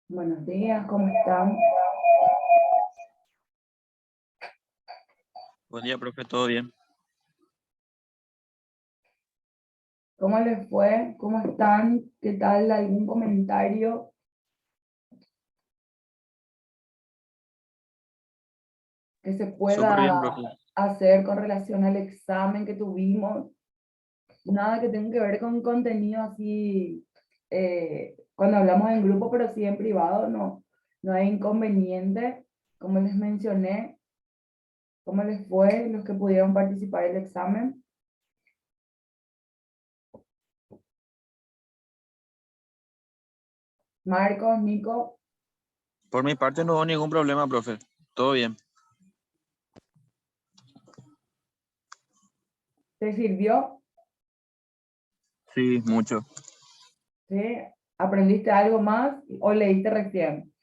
Buenos días, ¿cómo están? Buen día, profe, ¿todo bien? ¿Cómo les fue? ¿Cómo están? ¿Qué tal? ¿Algún comentario que se Súper bien, pueda profe. hacer con relación al examen que tuvimos? Nada que tenga que ver con contenido así, cuando hablamos en grupo, pero sí en privado, no hay inconveniente. Como les mencioné, ¿cómo les fue los que pudieron participar del examen? Marcos, Nico, Por mi parte no hubo ningún problema, profe. Todo bien. ¿te sirvió? Sí, mucho. ¿Sí? ¿Aprendiste algo más o leíste recién?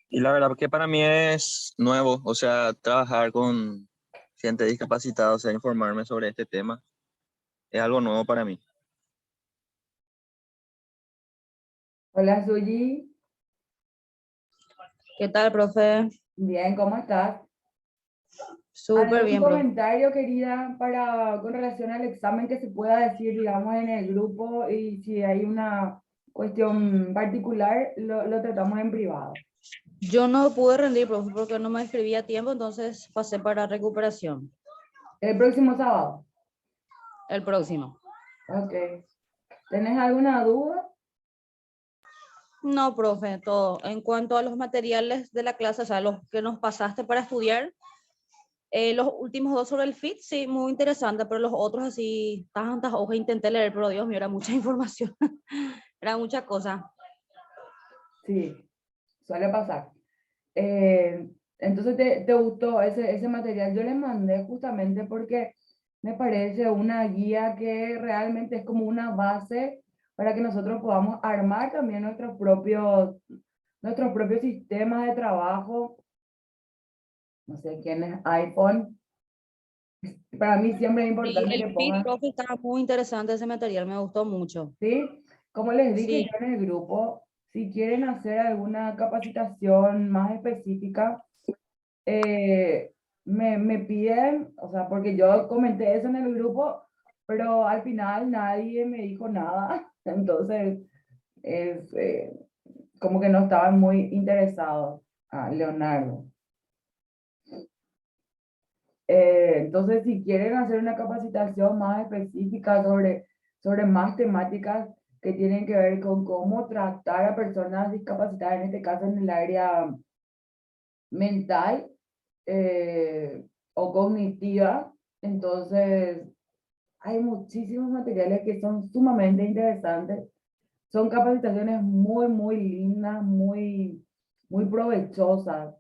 Y la verdad que para mí es nuevo, o sea, trabajar con gente discapacitada, o sea, informarme sobre este tema, es algo nuevo para mí. Hola, Suyi. ¿Qué tal, profe? Bien, ¿cómo estás? Súper ¿Algún bien, profe. comentario, querida, con relación al examen que se pueda decir, digamos, en el grupo? Y si hay una cuestión particular, lo tratamos en privado. Yo no pude rendir, profe, porque no me escribí a tiempo, entonces pasé para recuperación. El próximo sábado. El próximo. Ok. ¿Tenés alguna duda? No, profe, todo. En cuanto a los materiales de la clase, o sea, los que nos pasaste para estudiar, los últimos dos sobre el FIT, sí, muy interesante, pero los otros así, tantas hojas intenté leer, pero Dios mío, era mucha información. Era mucha cosa. Sí, suele pasar. Eh, entonces, ¿te gustó ese material? Yo le mandé justamente porque me parece una guía que realmente es como una base para que nosotros podamos armar también nuestros propios sistemas de trabajo. No sé quién es iPhone. Para mí siempre es Sí, importante que el FIT, pongan, profe, estaba muy interesante ese material, me gustó mucho. ¿sí? Como les dije Sí, yo en el grupo, si quieren hacer alguna capacitación más específica, eh, me piden, o sea, porque yo comenté eso en el grupo, pero al final nadie me dijo nada, entonces es como que no estaban muy interesados a Leonardo. Entonces, si quieren hacer una capacitación más específica sobre más temáticas que tienen que ver con cómo tratar a personas discapacitadas, en este caso en el área mental, o cognitiva. Entonces, hay muchísimos materiales que son sumamente interesantes. Son capacitaciones muy, muy lindas, muy provechosas.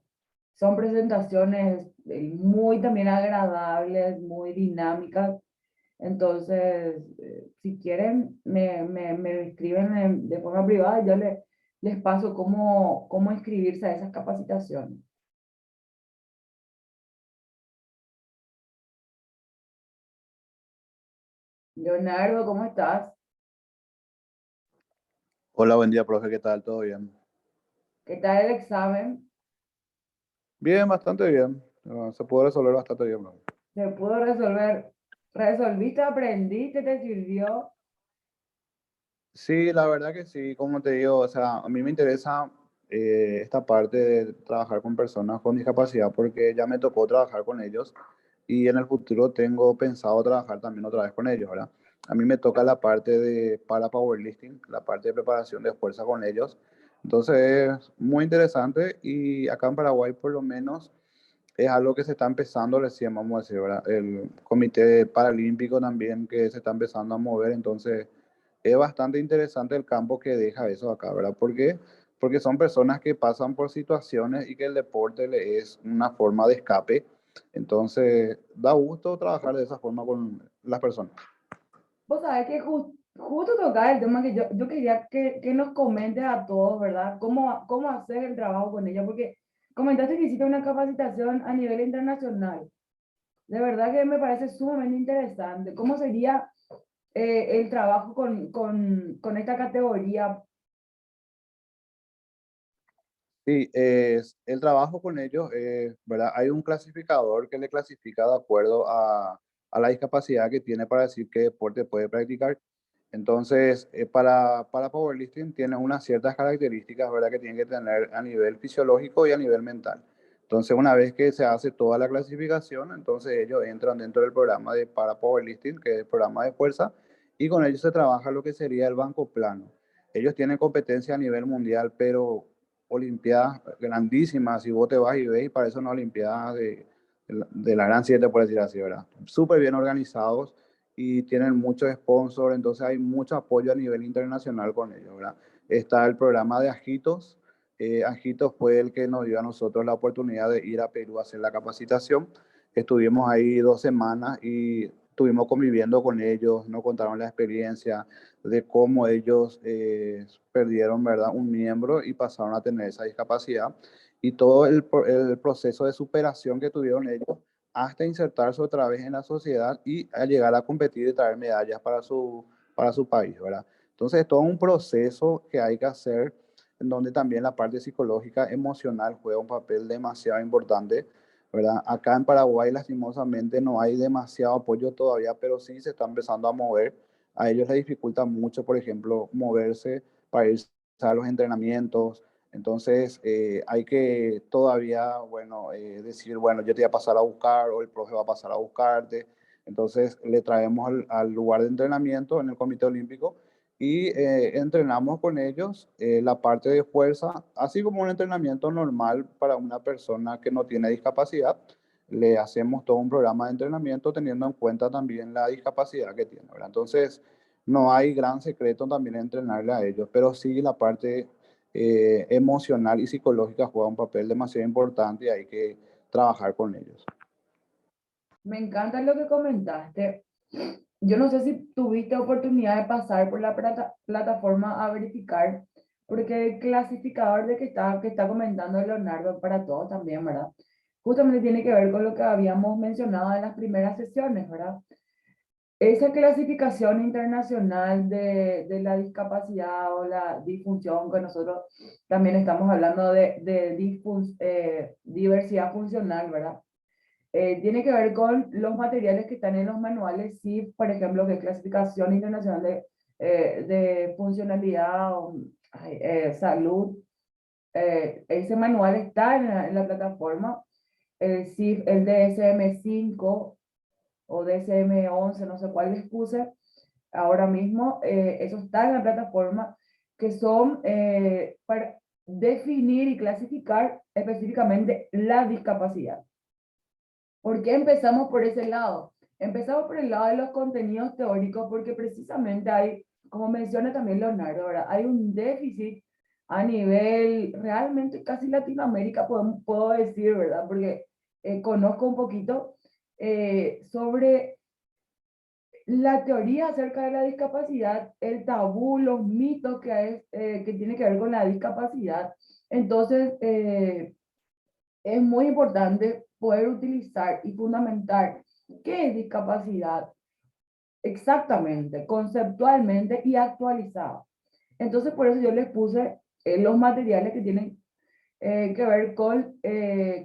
Son presentaciones muy también agradables, muy dinámicas. Entonces, si quieren, me escriben de forma privada, yo les paso cómo inscribirse a esas capacitaciones. Leonardo, ¿cómo estás? Hola, buen día, profe, ¿qué tal? ¿Todo bien? ¿Qué tal el examen? Bien, bastante bien. Se pudo resolver bastante bien, profe. ¿Se pudo resolver? ¿Resolviste, aprendiste, te sirvió? Sí, la verdad que sí, como te digo, o sea, a mí me interesa esta parte de trabajar con personas con discapacidad porque ya me tocó trabajar con ellos y en el futuro tengo pensado trabajar también otra vez con ellos, ¿verdad? A mí me toca la parte de para powerlifting, la parte de preparación de fuerza con ellos. Entonces es muy interesante y acá en Paraguay por lo menos es algo que se está empezando recién, vamos a decir, ¿verdad? El Comité Paralímpico también que se está empezando a mover, entonces es bastante interesante el campo que deja eso acá, ¿verdad? ¿Por qué? Porque son personas que pasan por situaciones y que el deporte le es una forma de escape, entonces da gusto trabajar de esa forma con las personas. Vos sabés que justo tocaba el tema que yo quería que nos comentes a todos, ¿verdad? ¿Cómo hacer el trabajo con ella? Porque comentaste que hiciste una capacitación a nivel internacional. De verdad que me parece sumamente interesante. ¿Cómo sería el trabajo con esta categoría? Sí, el trabajo con ellos, ¿verdad? Hay un clasificador que le clasifica de acuerdo a la discapacidad que tiene para decir qué deporte puede practicar. Entonces, para powerlifting tiene unas ciertas características, ¿verdad? Que tiene que tener a nivel fisiológico y a nivel mental. Entonces, una vez que se hace toda la clasificación, entonces ellos entran dentro del programa de para powerlifting, que es el programa de fuerza, y con ellos se trabaja lo que sería el banco plano. Ellos tienen competencia a nivel mundial, pero olimpiadas grandísimas, si vos te vas y ves, y para eso no olimpiadas de la Gran Siete, por decir así, ¿verdad? Súper bien organizados y tienen muchos sponsors, entonces hay mucho apoyo a nivel internacional con ellos, ¿verdad? Está el programa de Ajitos. Ajitos fue el que nos dio a nosotros la oportunidad de ir a Perú a hacer la capacitación. Estuvimos ahí 2 semanas y estuvimos conviviendo con ellos, nos contaron la experiencia de cómo ellos perdieron, ¿verdad?, un miembro y pasaron a tener esa discapacidad y todo el proceso de superación que tuvieron ellos hasta insertarse otra vez en la sociedad y a llegar a competir y traer medallas para su país, ¿verdad? Entonces, es todo un proceso que hay que hacer en donde también la parte psicológica, emocional juega un papel demasiado importante, ¿verdad? Acá en Paraguay, lastimosamente, no hay demasiado apoyo todavía, pero sí se está empezando a mover. A ellos les dificulta mucho, por ejemplo, moverse para ir a los entrenamientos. Entonces, hay que todavía, bueno, decir, bueno, yo te voy a pasar a buscar o el profe va a pasar a buscarte. Entonces, le traemos al lugar de entrenamiento en el Comité Olímpico y entrenamos con ellos la parte de fuerza, así como un entrenamiento normal para una persona que no tiene discapacidad. Le hacemos todo un programa de entrenamiento teniendo en cuenta también la discapacidad que tiene, ¿verdad? Entonces, no hay gran secreto también entrenarle a ellos, pero sí la parte emocional y psicológica juega un papel demasiado importante y hay que trabajar con ellos. Me encanta lo que comentaste. Yo no sé si tuviste oportunidad de pasar por la plataforma a verificar, porque el clasificador de que está comentando Leonardo para todos también, ¿verdad? Justamente tiene que ver con lo que habíamos mencionado en las primeras sesiones, ¿verdad? Esa clasificación internacional de la discapacidad o la disfunción, que nosotros también estamos hablando de diversidad funcional, ¿verdad? Tiene que ver con los materiales que están en los manuales, sí, por ejemplo, que clasificación internacional de funcionalidad o salud. Ese manual está en la plataforma, el CIF, el DSM-5 o DSM-11, no sé cuál les puse ahora mismo, eso está en la plataforma, que son para definir y clasificar específicamente la discapacidad. ¿Por qué empezamos por ese lado? Empezamos por el lado de los contenidos teóricos porque precisamente hay, como menciona también Leonardo, ¿verdad? Hay un déficit a nivel realmente casi Latinoamérica, puedo decir, ¿verdad? Porque conozco un poquito sobre la teoría acerca de la discapacidad, el tabú, los mitos que tiene que ver con la discapacidad. Entonces, es muy importante poder utilizar y fundamentar qué es discapacidad exactamente, conceptualmente y actualizado. Entonces, por eso yo les puse los materiales que tienen que ver con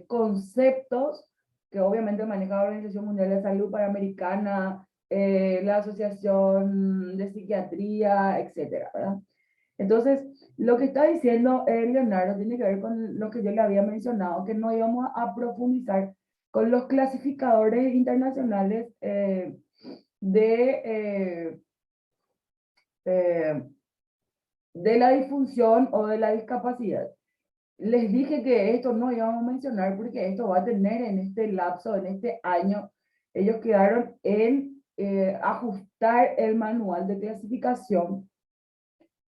conceptos que obviamente maneja la Organización Mundial de Salud Panamericana, la Asociación de Psiquiatría, etcétera, ¿verdad? Entonces, lo que está diciendo Leonardo tiene que ver con lo que yo le había mencionado, que no íbamos a profundizar con los clasificadores internacionales de, eh, de la disfunción o de la discapacidad. Les dije que esto no íbamos a mencionar porque esto va a tener en este lapso, en este año, ellos quedaron en ajustar el manual de clasificación.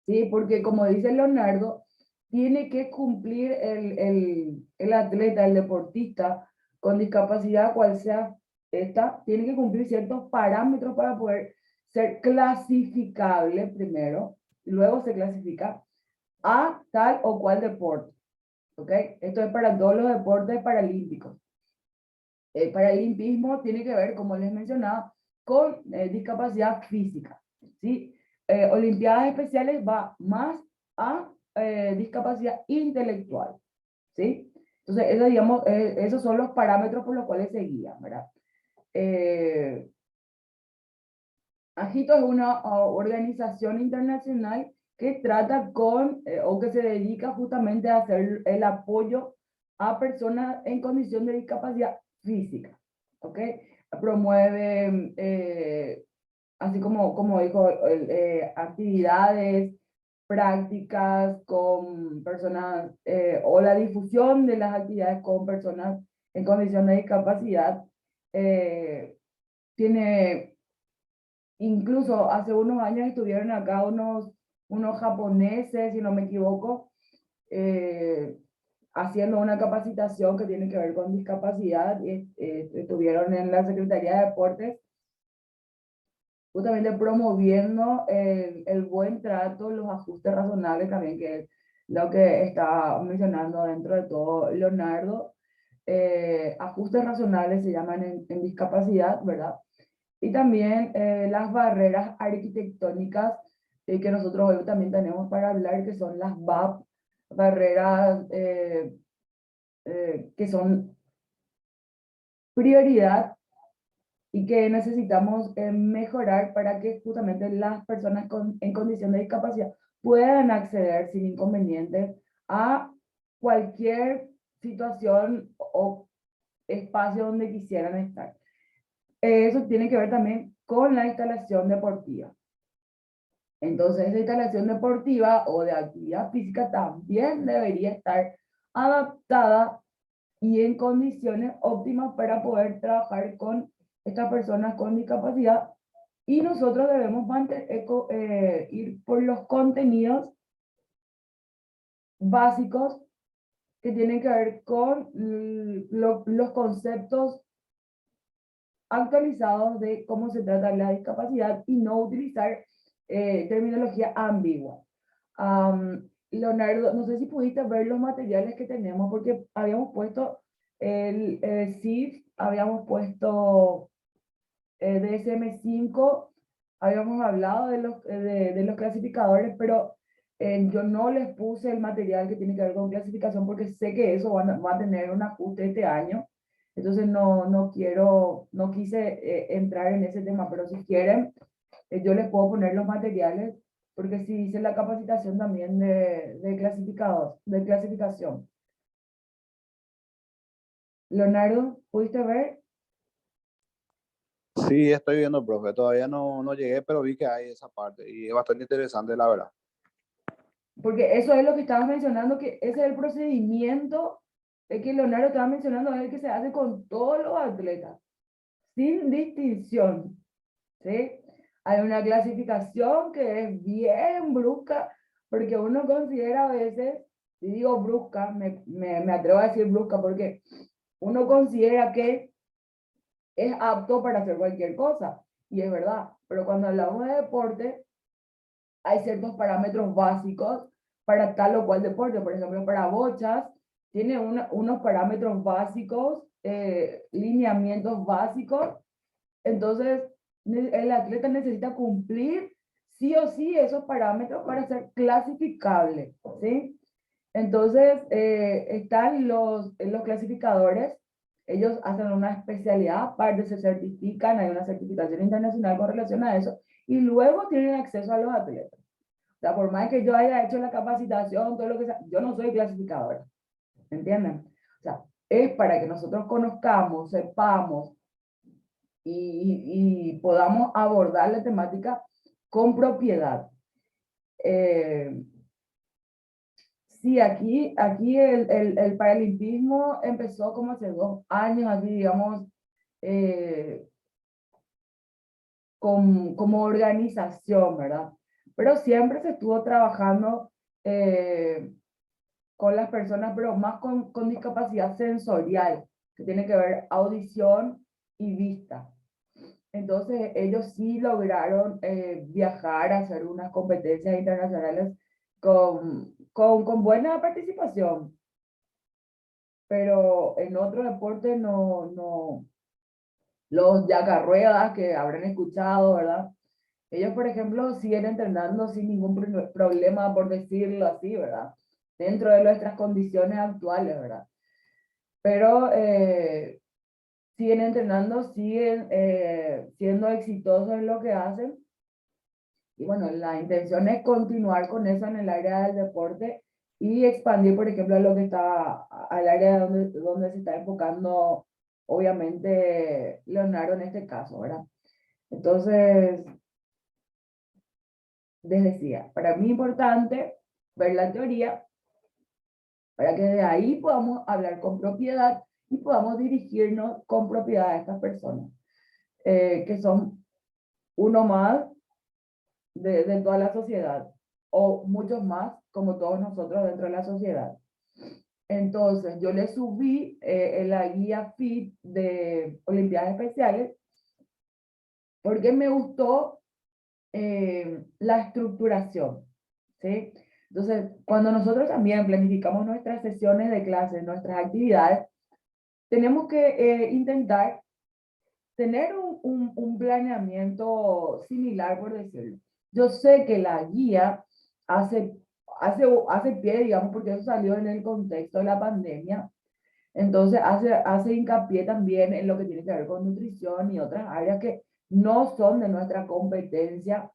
¿Sí? Porque como dice Leonardo, tiene que cumplir el atleta, el deportista con discapacidad, cual sea esta, tiene que cumplir ciertos parámetros para poder ser clasificable primero, luego se clasifica a tal o cual deporte. ¿Ok? Esto es para todos los deportes paralímpicos. El paralimpismo tiene que ver, como les mencionaba, con discapacidad física. ¿sí? Olimpiadas especiales va más a discapacidad intelectual, ¿sí? Entonces, eso, digamos, esos son los parámetros por los cuales se guían, ¿verdad? Agito es una organización internacional que trata con, o que se dedica justamente a hacer el apoyo a personas en condición de discapacidad física, ¿ok? Promueve, así como dijo, actividades, prácticas con personas, o la difusión de las actividades con personas en condición de discapacidad. Tiene, incluso hace unos años estuvieron acá unos japoneses, si no me equivoco, haciendo una capacitación que tiene que ver con discapacidad, y estuvieron en la Secretaría de Deportes, justamente promoviendo el buen trato, los ajustes razonables también, que es lo que está mencionando dentro de todo Leonardo. Ajustes razonables se llaman en discapacidad, ¿verdad? Y también las barreras arquitectónicas que nosotros hoy también tenemos para hablar, que son las BAP, barreras que son prioridad y que necesitamos mejorar para que justamente las personas en condición de discapacidad puedan acceder sin inconvenientes a cualquier situación o espacio donde quisieran estar. Eso tiene que ver también con la instalación deportiva. Entonces, esa instalación deportiva o de actividad física también debería estar adaptada y en condiciones óptimas para poder trabajar con estas personas con discapacidad. Y nosotros debemos ir por los contenidos básicos que tienen que ver con los conceptos actualizados de cómo se trata la discapacidad y no utilizar terminología ambigua. Leonardo, no sé si pudiste ver los materiales que tenemos, porque habíamos puesto el CIF, habíamos puesto DSM-5, habíamos hablado de los clasificadores, pero yo no les puse el material que tiene que ver con clasificación porque sé que eso va a tener un ajuste este año. Entonces no quise entrar en ese tema, pero si quieren, yo les puedo poner los materiales, porque sí hice la capacitación también de clasificados, de clasificación. Leonardo, ¿pudiste ver? Sí, estoy viendo, profe. Todavía no llegué, pero vi que hay esa parte y es bastante interesante, la verdad. Porque eso es lo que estabas mencionando, que ese es el procedimiento que Leonardo estaba mencionando, es el que se hace con todos los atletas, sin distinción, ¿sí? Hay una clasificación que es bien brusca, porque uno considera a veces, y digo brusca, me atrevo a decir brusca, porque uno considera que es apto para hacer cualquier cosa, y es verdad, pero cuando hablamos de deporte, hay ciertos parámetros básicos para tal o cual deporte. Por ejemplo, para bochas, tiene unos parámetros básicos, lineamientos básicos. Entonces, el atleta necesita cumplir sí o sí esos parámetros para ser clasificable, ¿sí? Entonces, están los clasificadores, ellos hacen una especialidad, aparte se certifican, hay una certificación internacional con relación a eso, y luego tienen acceso a los atletas. O sea, por más que yo haya hecho la capacitación, todo lo que sea, yo no soy clasificadora, ¿entienden? O sea, es para que nosotros conozcamos, sepamos y podamos abordar la temática con propiedad. Sí, aquí el paralimpismo empezó como hace 2 años, así digamos, eh, como organización, ¿verdad? Pero siempre se estuvo trabajando con las personas, pero más con discapacidad sensorial, que tiene que ver audición y vista. Entonces ellos sí lograron viajar a hacer unas competencias internacionales con buena participación, pero en otro deporte no, los yacarruedas que habrán escuchado, ¿verdad? Ellos, por ejemplo, siguen entrenando sin ningún problema, por decirlo así, ¿verdad? Dentro de nuestras condiciones actuales, ¿verdad? Pero siguen entrenando, siguen siendo exitosos en lo que hacen. Y bueno, la intención es continuar con eso en el área del deporte y expandir, por ejemplo, lo que está al área donde se está enfocando, obviamente, Leonardo en este caso, ¿verdad? Entonces, les decía, para mí es importante ver la teoría para que de ahí podamos hablar con propiedad y podamos dirigirnos con propiedad a estas personas, que son uno más de toda la sociedad, o muchos más, como todos nosotros dentro de la sociedad. Entonces, yo le subí en la guía FIT de Olimpiadas Especiales, porque me gustó la estructuración, ¿sí? Entonces, cuando nosotros también planificamos nuestras sesiones de clases, nuestras actividades, tenemos que intentar tener un planeamiento similar, por decirlo. Yo sé que la guía hace, hace pie, digamos, porque eso salió en el contexto de la pandemia, entonces hace hincapié también en lo que tiene que ver con nutrición y otras áreas que no son de nuestra competencia.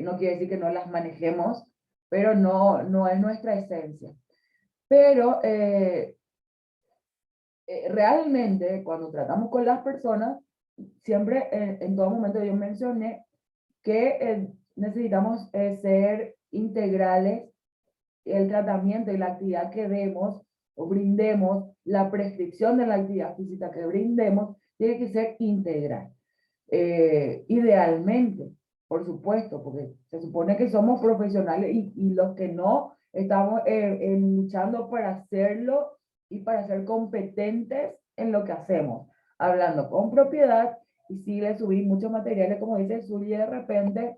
No quiere decir que no las manejemos, pero no es nuestra esencia. Pero realmente cuando tratamos con las personas, siempre en todo momento yo mencioné que necesitamos ser integrales. El tratamiento y la actividad que demos o brindemos, la prescripción de la actividad física que brindemos, tiene que ser integral. Idealmente, por supuesto, porque se supone que somos profesionales y los que no estamos luchando para hacerlo y para ser competentes en lo que hacemos, hablando con propiedad. Y sí le subí muchos materiales, como dice Zuli, de repente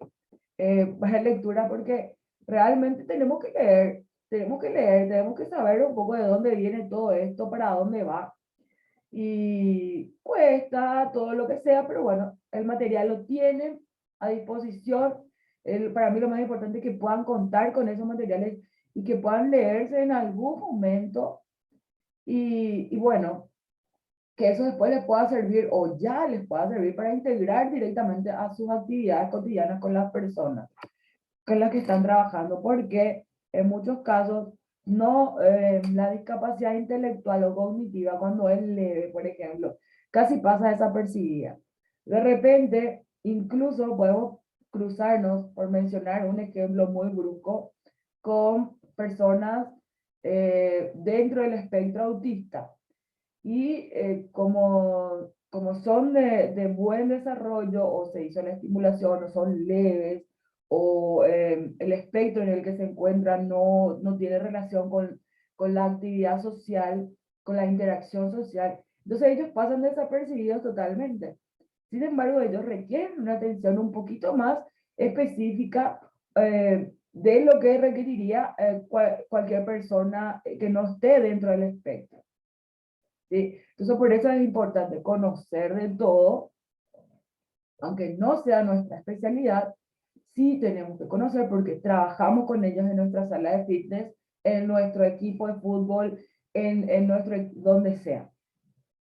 para lectura, porque realmente tenemos que saber un poco de dónde viene todo esto, para dónde va, y cuesta todo lo que sea, pero bueno, el material lo tienen a disposición. Para mí lo más importante es que puedan contar con esos materiales y que puedan leerse en algún momento y bueno, que eso después les pueda servir o ya les pueda servir para integrar directamente a sus actividades cotidianas con las personas con las que están trabajando, porque en muchos casos no, la discapacidad intelectual o cognitiva cuando es leve, por ejemplo, casi pasa desapercibida. De repente, incluso podemos cruzarnos, por mencionar un ejemplo muy brusco, con personas dentro del espectro autista. Y como son de buen desarrollo o se hizo la estimulación o son leves o el espectro en el que se encuentran no tiene relación con la actividad social, con la interacción social, entonces ellos pasan desapercibidos totalmente. Sin embargo, ellos requieren una atención un poquito más específica de lo que requeriría cualquier persona que no esté dentro del espectro. ¿Sí? Entonces, por eso es importante conocer de todo, aunque no sea nuestra especialidad, sí tenemos que conocer porque trabajamos con ellos en nuestra sala de fitness, en nuestro equipo de fútbol, donde sea.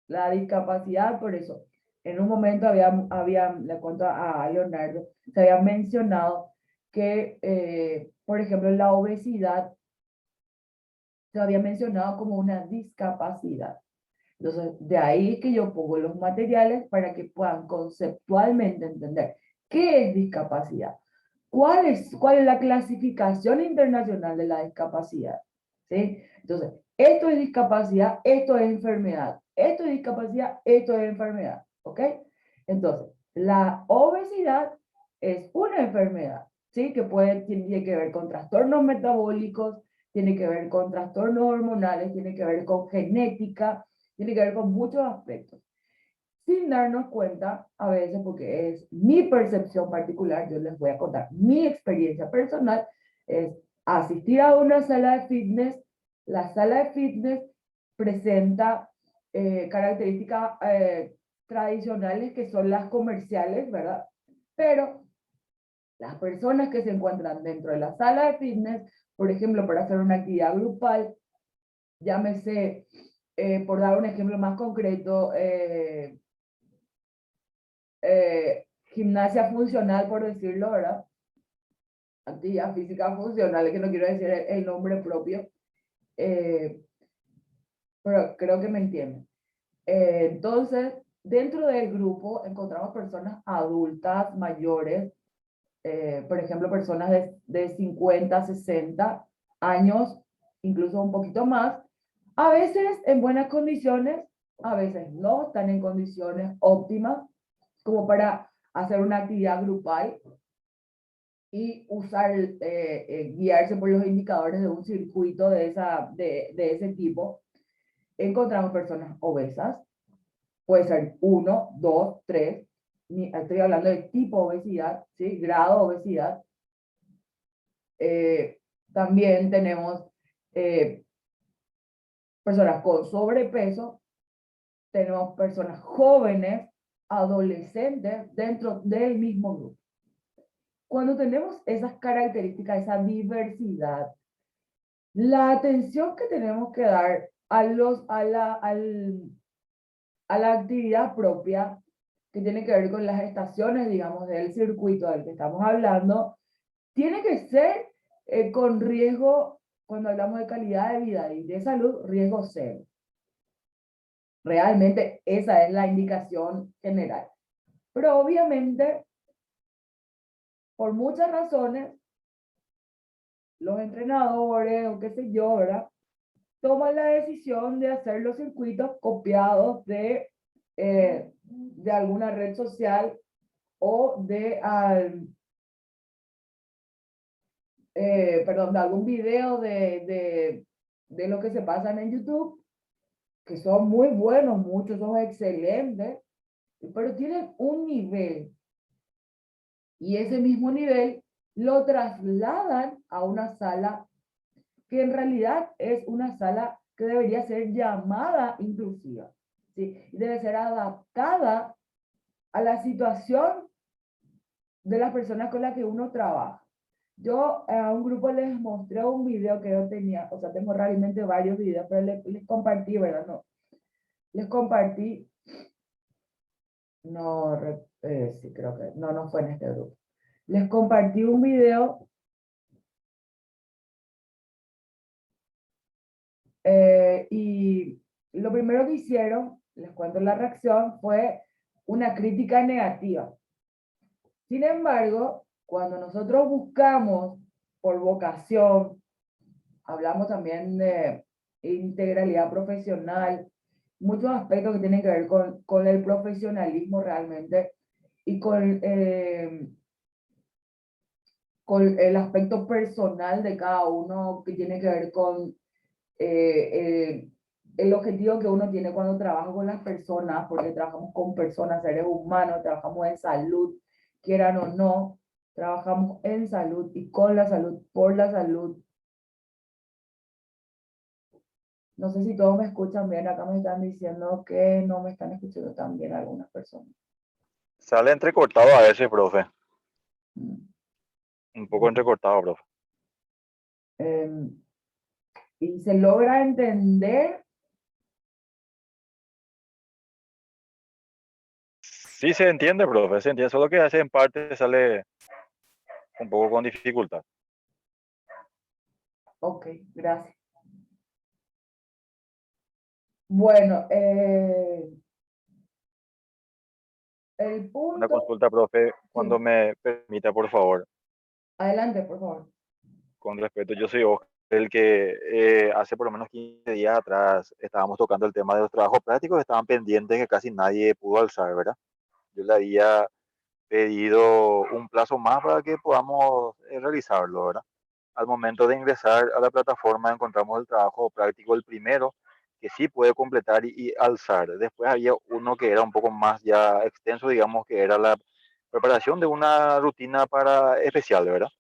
La discapacidad, por eso, en un momento le cuento a Leonardo, se había mencionado que, por ejemplo, la obesidad se había mencionado como una discapacidad. Entonces, de ahí es que yo pongo los materiales para que puedan conceptualmente entender qué es discapacidad, cuál es la clasificación internacional de la discapacidad, ¿sí? Entonces, esto es discapacidad, esto es enfermedad, esto es discapacidad, esto es enfermedad, ¿ok? Entonces, la obesidad es una enfermedad, ¿sí? Que tiene que ver con trastornos metabólicos, tiene que ver con trastornos hormonales, tiene que ver con genética, tiene que ver con muchos aspectos. Sin darnos cuenta, a veces, porque es mi percepción particular, yo les voy a contar mi experiencia personal, es asistir a una sala de fitness. La sala de fitness presenta características tradicionales que son las comerciales, ¿verdad? Pero las personas que se encuentran dentro de la sala de fitness, por ejemplo, para hacer una actividad grupal, llámese, por dar un ejemplo más concreto, gimnasia funcional, por decirlo, ¿verdad? Actividad física funcional, que no quiero decir el nombre propio, pero creo que me entienden. Entonces, dentro del grupo encontramos personas adultas, mayores, por ejemplo, personas de 50, 60 años, incluso un poquito más, a veces en buenas condiciones, a veces no están en condiciones óptimas como para hacer una actividad grupal y usar, guiarse por los indicadores de un circuito de ese tipo. Encontramos personas obesas, puede ser 1, 2, 3, estoy hablando de tipo obesidad, ¿sí? Grado obesidad. También tenemos personas con sobrepeso, tenemos personas jóvenes, adolescentes dentro del mismo grupo. Cuando tenemos esas características, esa diversidad, la atención que tenemos que dar a la actividad propia, que tiene que ver con las estaciones, digamos, del circuito del que estamos hablando, tiene que ser con riesgo, cuando hablamos de calidad de vida y de salud, riesgo cero. Realmente esa es la indicación general. Pero obviamente, por muchas razones, los entrenadores o qué sé yo, ¿verdad? Toman la decisión de hacer los circuitos copiados de alguna red social o perdón, de algún video de lo que se pasan en YouTube, que son muy buenos, muchos son excelentes, pero tienen un nivel, y ese mismo nivel lo trasladan a una sala que en realidad es una sala que debería ser llamada inclusiva, ¿sí? Y debe ser adaptada a la situación de las personas con las que uno trabaja. Yo a un grupo les mostré un video que yo tenía, o sea, tengo realmente varios videos, pero les compartí, ¿verdad? No, les compartí, no, sí, creo que, no fue en este grupo. Les compartí un video y lo primero que hicieron, les cuento la reacción, fue una crítica negativa. Sin embargo, cuando nosotros buscamos por vocación, hablamos también de integralidad profesional, muchos aspectos que tienen que ver con el profesionalismo realmente y con el aspecto personal de cada uno que tiene que ver con el objetivo que uno tiene cuando trabaja con las personas, porque trabajamos con personas, seres humanos, trabajamos en salud, quieran o no, trabajamos en salud y con la salud, por la salud. No sé si todos me escuchan bien, acá me están diciendo que no me están escuchando tan bien algunas personas. Sale entrecortado a veces, profe. Mm. Un poco entrecortado, profe. Y se logra entender. Sí se entiende, profe, se entiende. Solo que a veces en parte sale un poco con dificultad. Ok, gracias. Bueno, el Una punto. consulta, profe, cuando Sí, me permita, por favor. adelante, por favor. Con respeto, yo soy Oscar, el que hace por lo menos 15 días atrás estábamos tocando el tema de los trabajos prácticos que estaban pendientes que casi nadie pudo alzar, ¿verdad? Yo le había pedido un plazo más para que podamos realizarlo, ¿verdad? Al momento de ingresar a la plataforma encontramos el trabajo práctico, el primero, que sí puede completar y alzar. Después había uno que era un poco más ya extenso, digamos, que era la preparación de una rutina para especial, ¿verdad?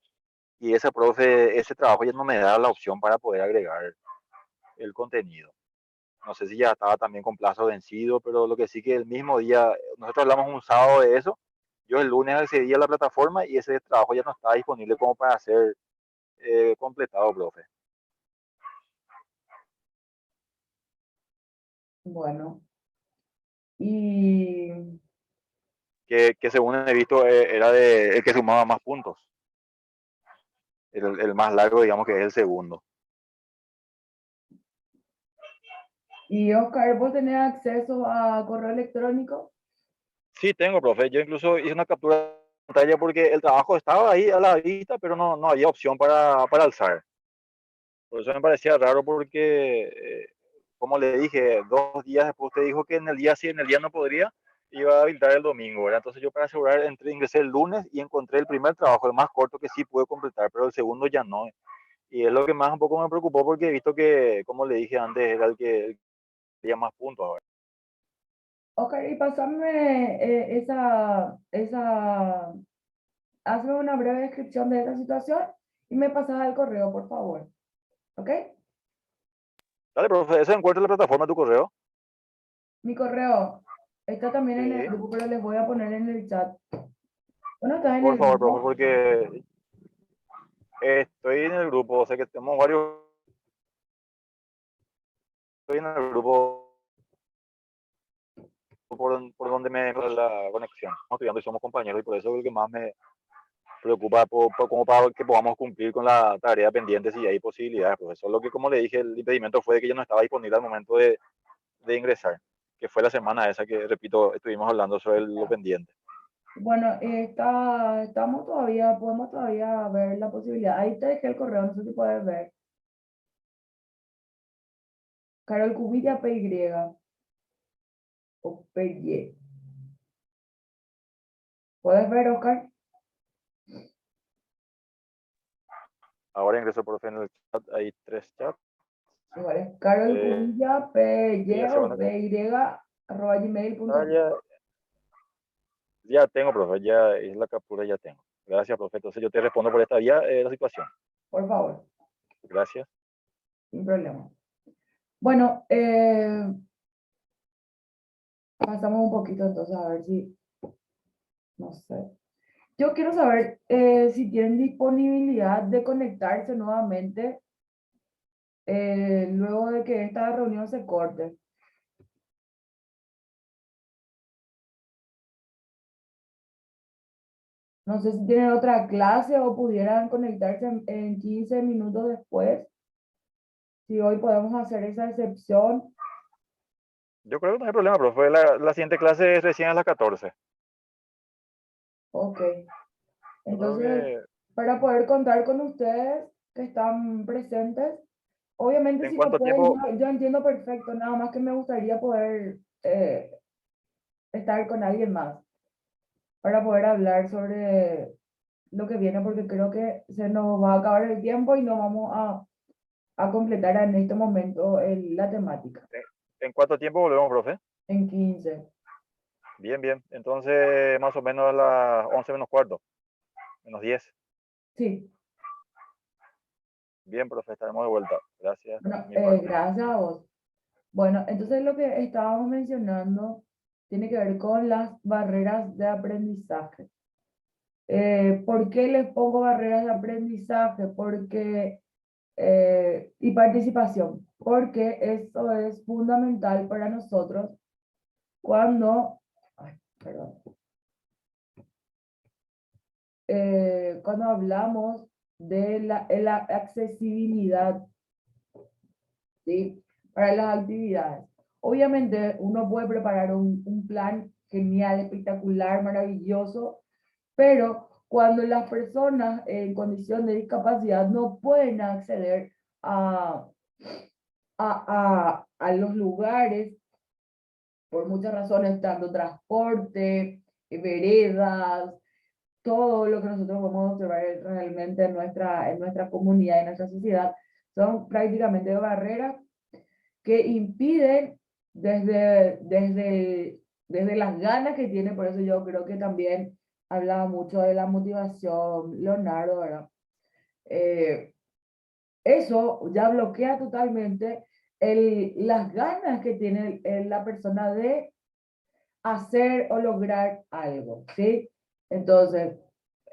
Y ese profe, ese trabajo ya no me da la opción para poder agregar el contenido. No sé si ya estaba también con plazo vencido, pero lo que sí que el mismo día, nosotros hablamos un sábado de eso, Yo el lunes accedí a la plataforma y ese trabajo ya no estaba disponible como para ser completado, profe. Bueno, y Que según he visto era el que sumaba más puntos. El más largo, digamos que es el segundo. Oscar, ¿vos tenés acceso a correo electrónico? Sí, tengo, profe. Yo incluso hice una captura de pantalla porque el trabajo estaba ahí a la vista, pero no había opción para alzar. Por eso me parecía raro porque, como le dije, 2 días después usted dijo que en el día sí, en el día no podría, iba a habilitar el domingo, ¿verdad? Entonces yo para asegurar ingresé el lunes y encontré el primer trabajo, el más corto que sí pude completar, pero el segundo ya no. Y es lo que más un poco me preocupó porque he visto que, como le dije antes, era el que tenía más puntos ahora. Oscar, y pasame hazme una breve descripción de esa situación y me pasas al correo, por favor. ¿Ok? Dale, profe, eso encuentra en la plataforma de tu correo. Mi correo está también en el Sí, grupo, pero les voy a poner en el chat. Bueno, estás en por el favor, profe, grupo. porque estoy en el grupo, o sea que tenemos varios, estoy en el grupo por donde me la conexión. Estamos estudiando y somos compañeros y por eso es lo que más me preocupa como para que podamos cumplir con la tarea pendiente si hay posibilidades. Pues eso es lo que, como le dije, el impedimento fue de que yo no estaba disponible al momento de ingresar, que fue la semana esa que, repito, estuvimos hablando sobre lo pendiente. Bueno, podemos todavía ver la posibilidad. Ahí te dejé el correo, no sé si puedes ver. Carol Cubilla PY o PY. ¿Puedes ver, Oscar? Ahora ingreso, profe, en el chat, hay 3 chats. Igual es Carol Cubilla PY o Segunda PY arroba gmail.com. ya tengo, profe, ya es la captura, ya tengo. Gracias, profe. Entonces yo te respondo por esta vía la situación. Por favor, Gracias. sin problema. Bueno, pasamos un poquito entonces a ver si, no sé. Yo quiero saber si tienen disponibilidad de conectarse nuevamente luego de que esta reunión se corte. No sé si tienen otra clase o pudieran conectarse en 15 minutos después. Si hoy podemos hacer esa excepción. Yo creo que no hay problema, profe. La siguiente clase es recién a las 14. Ok. Yo creo Entonces, que para poder contar con ustedes que están presentes, obviamente en si no cuánto pueden, tiempo, yo entiendo perfecto, nada más que me gustaría poder estar con alguien más para poder hablar sobre lo que viene, porque creo que se nos va a acabar el tiempo y no vamos a completar en este momento la temática. en cuánto tiempo volvemos, profe. En 15. Bien, bien. Entonces, más o menos a las 11 menos cuarto, menos 10. Sí, Bien, profe, estaremos de vuelta. Gracias. bueno, Mi parte. gracias a vos. Bueno, entonces lo que estábamos mencionando tiene que ver con las barreras de aprendizaje. ¿Por qué les pongo barreras de aprendizaje? Porque, y participación, porque eso es fundamental para nosotros cuando, ay, perdón, cuando hablamos de la accesibilidad, ¿sí? Para las actividades. Obviamente uno puede preparar un plan genial, espectacular, maravilloso, pero cuando las personas en condición de discapacidad no pueden acceder a los lugares por muchas razones, tanto transporte, veredas, todo lo que nosotros podemos observar realmente en nuestra comunidad, en nuestra sociedad, son prácticamente barreras que impiden desde las ganas que tiene, por eso yo creo que también hablaba mucho de la motivación, Leonardo, ¿verdad? Eso ya bloquea totalmente las ganas que tiene la persona de hacer o lograr algo, ¿sí? Entonces,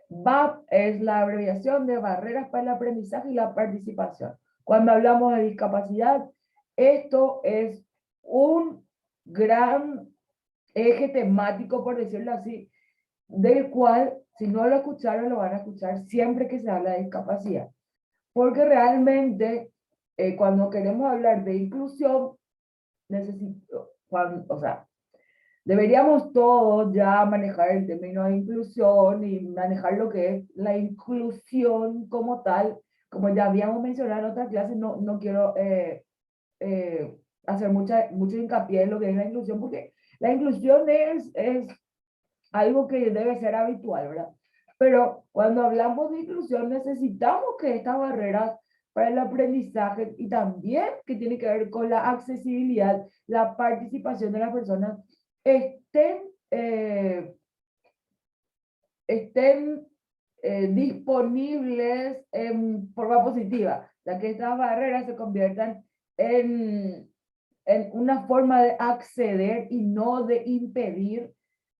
BAP es la abreviación de Barreras para el Aprendizaje y la Participación. Cuando hablamos de discapacidad, esto es un gran eje temático, por decirlo así, del cual, si no lo escucharon, lo van a escuchar siempre que se habla de discapacidad. Porque realmente, cuando queremos hablar de inclusión, o sea, deberíamos todos ya manejar el término de inclusión y manejar lo que es la inclusión como tal. Como ya habíamos mencionado en otra clase, no quiero hacer mucho hincapié en lo que es la inclusión, porque la inclusión es algo que debe ser habitual, ¿verdad? Pero cuando hablamos de inclusión necesitamos que estas barreras para el aprendizaje y también que tiene que ver con la accesibilidad, la participación de las personas, estén, estén disponibles en forma positiva, ya que estas barreras se conviertan en una forma de acceder y no de impedir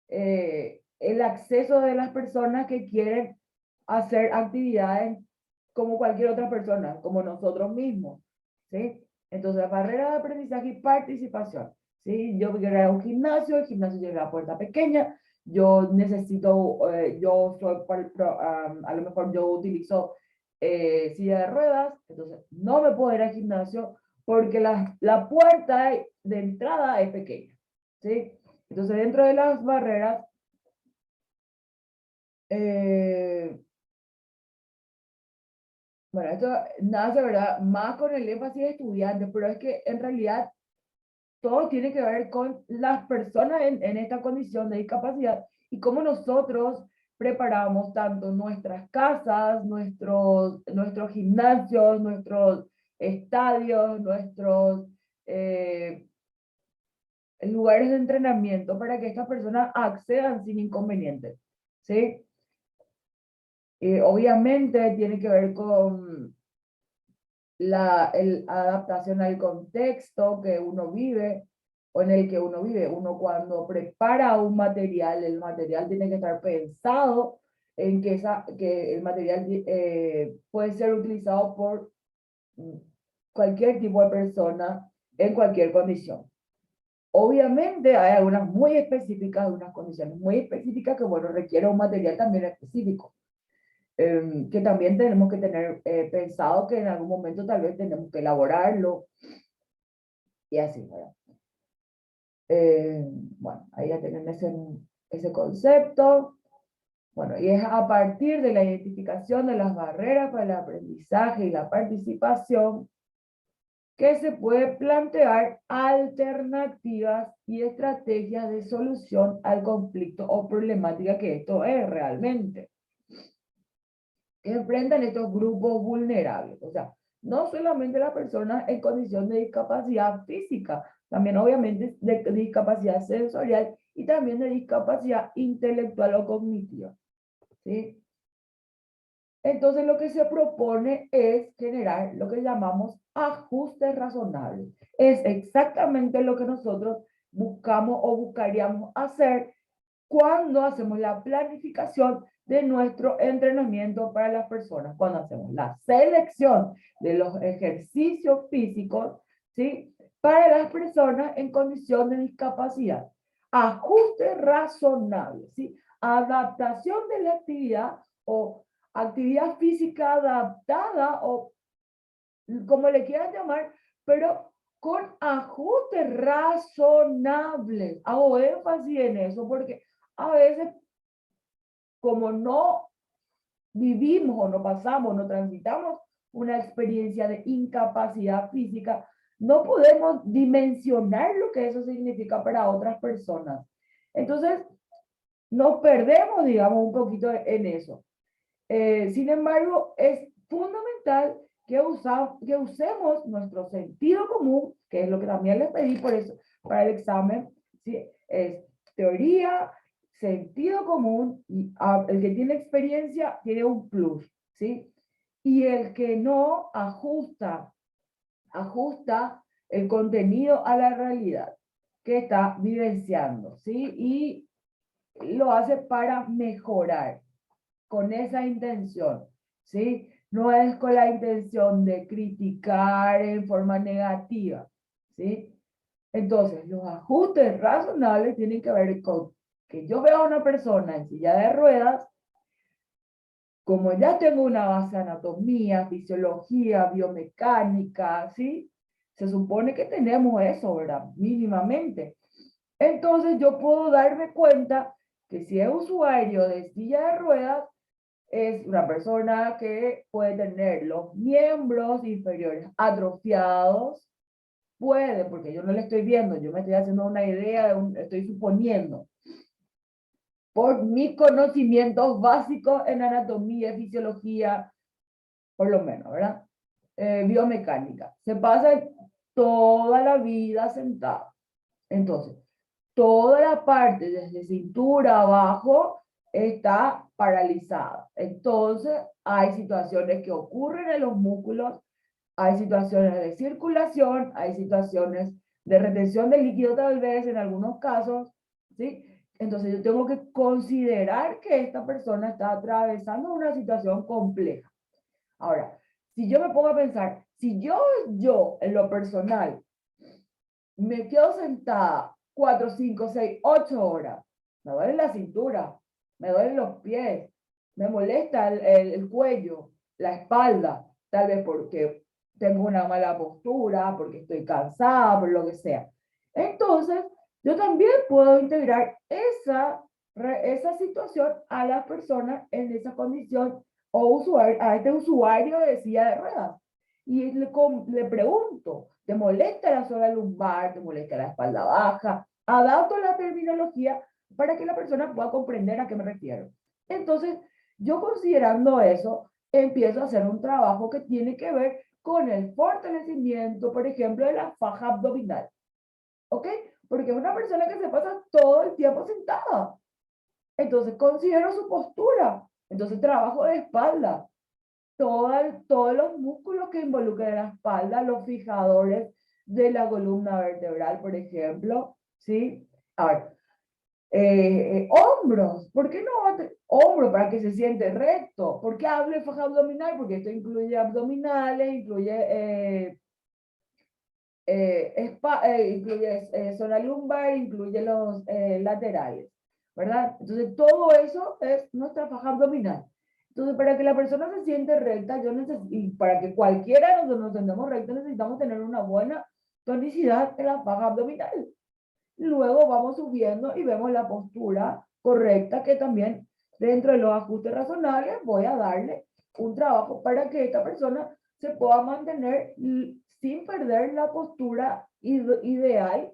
el acceso de las personas que quieren hacer actividades como cualquier otra persona, como nosotros mismos, ¿sí? Entonces, barrera de aprendizaje y participación, ¿sí? Yo quiero ir a un gimnasio, el gimnasio tiene la puerta pequeña, yo necesito, yo soy, a lo mejor yo utilizo silla de ruedas, entonces no me puedo ir al gimnasio porque la puerta de entrada es pequeña, ¿sí? Entonces, dentro de las barreras, bueno, esto nace, ¿verdad? Más con el énfasis de estudiantes, pero es que en realidad todo tiene que ver con las personas en esta condición de discapacidad y cómo nosotros preparamos tanto nuestras casas, nuestros gimnasios, nuestros estadios, nuestros lugares de entrenamiento para que estas personas accedan sin inconvenientes, ¿sí? Obviamente tiene que ver con la adaptación al contexto que uno vive o en el que uno vive. Uno cuando prepara un material, el material tiene que estar pensado en que el material puede ser utilizado por cualquier tipo de persona en cualquier condición. Obviamente hay algunas muy específicas, unas condiciones muy específicas que, bueno, requiere un material también específico, que también tenemos que tener pensado que en algún momento tal vez tenemos que elaborarlo y así, ¿verdad? Bueno, ahí ya tienen ese concepto. Bueno, y es a partir de la identificación de las barreras para el aprendizaje y la participación que se puede plantear alternativas y estrategias de solución al conflicto o problemática que esto es realmente. Que enfrentan estos grupos vulnerables. O sea, no solamente las personas en condición de discapacidad física, también obviamente de discapacidad sensorial y también de discapacidad intelectual o cognitiva, ¿sí? Entonces lo que se propone es generar lo que llamamos ajustes razonables. Es exactamente lo que nosotros buscamos o buscaríamos hacer cuando hacemos la planificación de nuestro entrenamiento para las personas, cuando hacemos la selección de los ejercicios físicos, ¿sí? Para las personas en condición de discapacidad. Ajuste razonable, ¿sí? Adaptación de la actividad o actividad física adaptada o como le quieran llamar, pero con ajustes razonables. Hago énfasis en eso porque a veces, como no vivimos o no pasamos, no transitamos una experiencia de incapacidad física, no podemos dimensionar lo que eso significa para otras personas. Entonces, nos perdemos, digamos, un poquito en eso. Sin embargo, es fundamental que usemos nuestro sentido común, que es lo que también les pedí por eso, para el examen, ¿sí? Es teoría, sentido común, y el que tiene experiencia tiene un plus, ¿sí? Y el que no ajusta el contenido a la realidad que está vivenciando, ¿sí? Y lo hace para mejorar, con esa intención, ¿sí? No es con la intención de criticar en forma negativa, ¿sí? Entonces, los ajustes razonables tienen que ver con que yo veo a una persona en silla de ruedas, como ya tengo una base de anatomía, fisiología, biomecánica, ¿sí? Se supone que tenemos eso, ¿verdad? Mínimamente. Entonces yo puedo darme cuenta que si es usuario de silla de ruedas, es una persona que puede tener los miembros inferiores atrofiados, puede, porque yo no le estoy viendo, yo me estoy haciendo una idea, estoy suponiendo, por mis conocimientos básicos en anatomía, fisiología, por lo menos, ¿verdad? Biomecánica. Se pasa toda la vida sentado. Entonces, toda la parte desde cintura abajo está paralizada. Entonces, hay situaciones que ocurren en los músculos, hay situaciones de circulación, hay situaciones de retención de líquido tal vez en algunos casos, ¿sí? Entonces yo tengo que considerar que esta persona está atravesando una situación compleja. Ahora, si yo me pongo a pensar, si yo en lo personal me quedo sentada 4, 5, 6, 8 horas, me duele la cintura, me duelen los pies, me molesta el cuello, la espalda, tal vez porque tengo una mala postura, porque estoy cansada, por lo que sea. Entonces, yo también puedo integrar esa situación a las personas en esa condición o a este usuario de silla de ruedas. Y le pregunto, ¿te molesta la zona lumbar? ¿Te molesta la espalda baja? Adapto la terminología para que la persona pueda comprender a qué me refiero. Entonces, yo considerando eso, empiezo a hacer un trabajo que tiene que ver con el fortalecimiento, por ejemplo, de la faja abdominal. ¿Ok? Porque es una persona que se pasa todo el tiempo sentada. Entonces, considero su postura. Entonces, trabajo de espalda. Todos los músculos que involucran la espalda, los fijadores de la columna vertebral, por ejemplo, ¿sí? A ver, hombros, ¿por qué no? Hombro para que se siente recto. ¿Por qué hablo de faja abdominal? Porque esto incluye abdominales, incluye zona lumbar, incluye los laterales, ¿verdad? Entonces, todo eso es nuestra faja abdominal. Entonces, para que la persona se siente recta, y para que cualquiera de nosotros nos sentamos rectos, necesitamos tener una buena tonicidad en la faja abdominal. Luego vamos subiendo y vemos la postura correcta, que también dentro de los ajustes razonables voy a darle un trabajo para que esta persona se pueda mantener sin perder la postura ideal